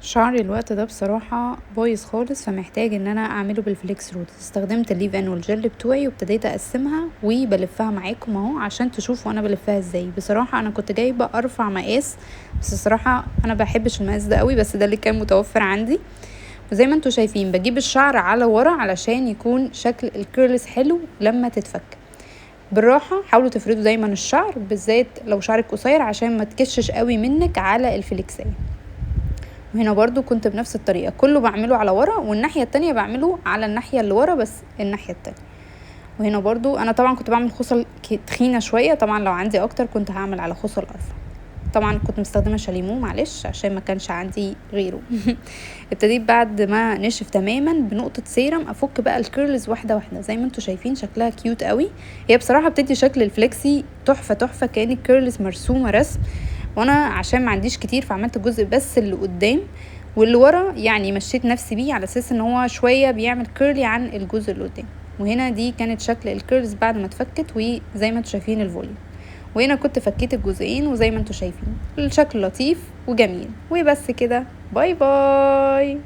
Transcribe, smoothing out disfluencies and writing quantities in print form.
شعري الوقت ده بصراحة بايظ خالص، فمحتاج ان انا اعمله بالفليكس رود. استخدمت الليف ان والجل بتوعي وابتديت اقسمها وبلفها معاكم اهو عشان تشوفوا انا بلفها ازاي. بصراحة انا كنت جايبة ارفع مقاس، بس الصراحة انا بحبش المقاس ده قوي، بس ده اللي كان متوفر عندي. وزي ما انتوا شايفين بجيب الشعر على ورا علشان يكون شكل الكيرلز حلو لما تتفك. بالراحة حاولوا تفردوا دايما الشعر، بالذات لو شعرك قصير عشان ما تكشش قوي منك على الفليكسية. وهنا برضو كنت بنفس الطريقة، كله بعمله على ورا والناحية التانية بعمله على الناحية اللي ورا بس الناحية التانية. وهنا برضو انا طبعا كنت بعمل خصل تخينة شوية، طبعا لو عندي اكتر كنت هعمل على خصل ارفع. طبعا كنت مستخدمة شاليمو معلش عشان ما كانش عندي غيره. ابتديت بعد ما نشف تماما بنقطة سيرم افك بقى الكيرلز واحدة واحدة. زي ما انتوا شايفين شكلها كيوت قوي، هي بصراحة بتدي شكل الفليكسي تحفة تحفة، كأن الكيرلز مرسومة رسم. وانا عشان ما عنديش كتير فعملت الجزء بس اللي قدام، واللي ورا يعني مشيت نفسي بيه على اساس ان هو شوية بيعمل كيرلي عن الجزء اللي قدام. وهنا دي كانت شكل الكيرلز بعد ما اتفكت، وزي ما انتوا شايفين الفوليوم. وهنا كنت فكيت الجزئين وزي ما انتوا شايفين الشكل لطيف وجميل. وبس كده، باي باي.